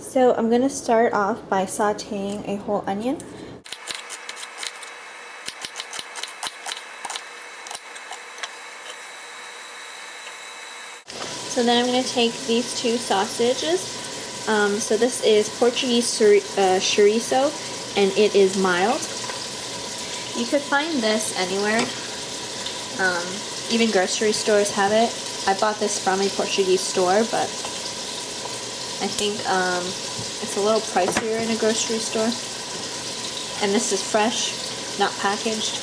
So I'm going to start off by sauteing a whole onion. So then I'm going to take these two sausages. So this is Portuguese Chourico, and it is mild. You could find this anywhere. Even grocery stores have it. I bought this from a Portuguese store, but I think it's a little pricier in a grocery store. And this is fresh, not packaged.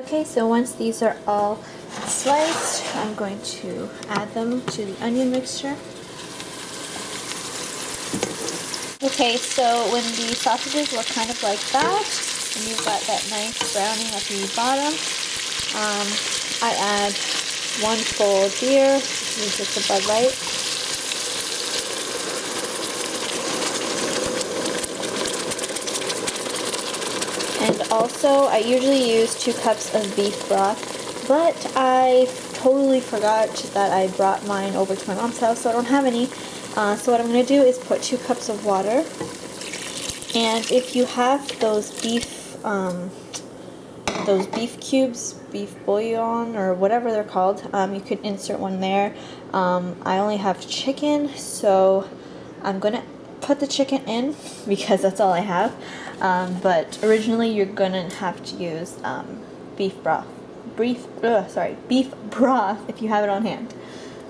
Okay, so once these are all sliced, I'm going to add them to the onion mixture. Okay, so when the sausages look kind of like that, and you've got that nice browning at the bottom, I add 1 full beer. This is the Bud Light. And also, I usually use 2 cups of beef broth, but I totally forgot that I brought mine over to my mom's house, so I don't have any. So what I'm going to do is put 2 cups of water, and if you have those beef cubes, beef bouillon, or whatever they're called, you could insert one there. I only have chicken, so I'm going to put the chicken in because that's all I have. But originally you're going to have to use beef broth if you have it on hand.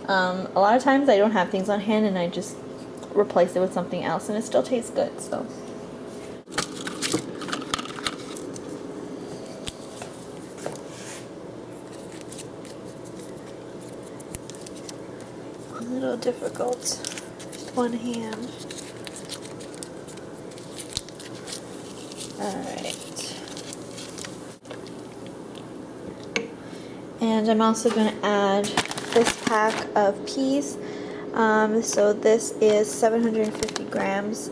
A lot of times I don't have things on hand and I just replace it with something else and it still tastes good, so. A little difficult with one hand. Alright. And I'm also going to add this pack of peas. So this is 750 grams.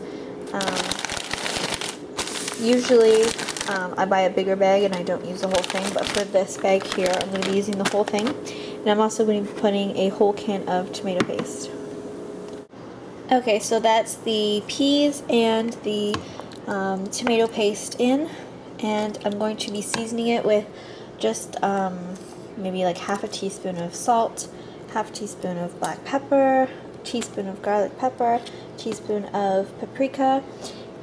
Usually I buy a bigger bag and I don't use the whole thing, but for this bag here I'm going to be using the whole thing. And I'm also going to be putting a whole can of tomato paste. Okay, so that's the peas and the tomato paste in, and I'm going to be seasoning it with just maybe like half a teaspoon of salt, half a teaspoon of black pepper, teaspoon of garlic pepper, teaspoon of paprika,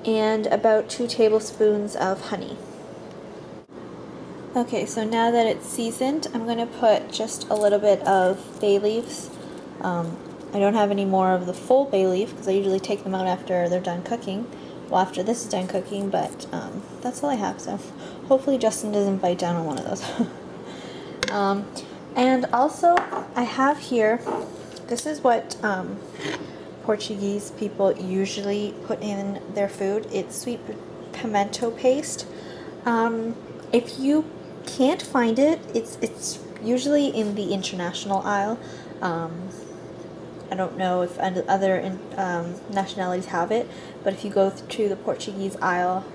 and about 2 tablespoons of honey. Okay, so now that it's seasoned, I'm going to put just a little bit of bay leaves. I don't have any more of the full bay leaf because I usually take them out after they're done cooking. Well, after this is done cooking, but that's all I have, so hopefully Justin doesn't bite down on one of those. And also, I have here, this is what Portuguese people usually put in their food. It's sweet pimento paste. If you can't find it, it's usually in the international aisle. I don't know if other nationalities have it, but if you go to the Portuguese aisle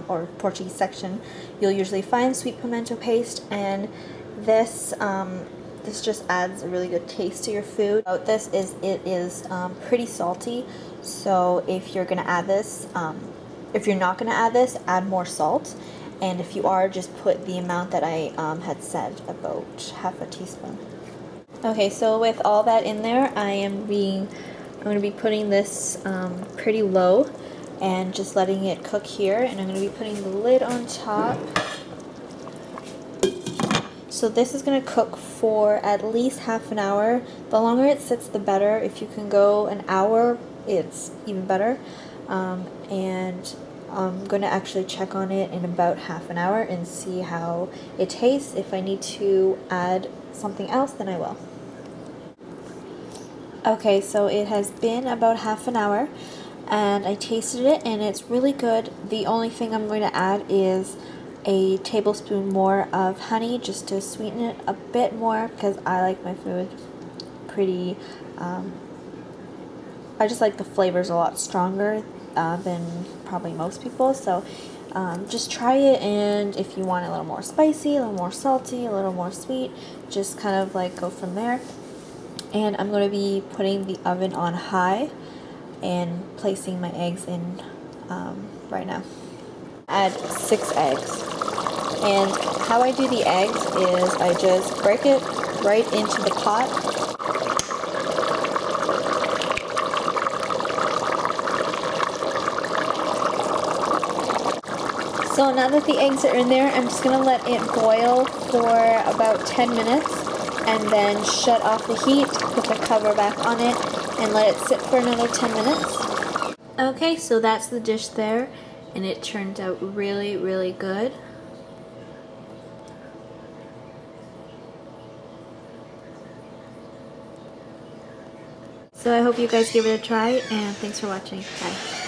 or Portuguese section, you'll usually find sweet pimento paste, and this just adds a really good taste to your food. It is pretty salty, so if you're gonna add this, if you're not gonna add this, add more salt, and if you are, just put the amount that I had said, about half a teaspoon. Okay, so with all that in there, I'm going to be putting this pretty low and just letting it cook here, and I'm going to be putting the lid on top. So this is going to cook for at least half an hour. The longer it sits, the better. If you can go an hour, it's even better. And I'm going to actually check on it in about half an hour and see how it tastes. If I need to add something else, then I will. Okay, so it has been about half an hour and I tasted it and it's really good. The only thing I'm going to add is a tablespoon more of honey just to sweeten it a bit more, because I like my food pretty, I just like the flavors a lot stronger than probably most people, so Just try it, and if you want it a little more spicy, a little more salty, a little more sweet, just kind of like go from there. And I'm going to be putting the oven on high and placing my eggs in right now. Add 6 eggs. And how I do the eggs is I just break it right into the pot. So now that the eggs are in there, I'm just going to let it boil for about 10 minutes and then shut off the heat, put the cover back on it, and let it sit for another 10 minutes. Okay, so that's the dish there, and it turned out really, really good. So I hope you guys give it a try, and thanks for watching. Bye.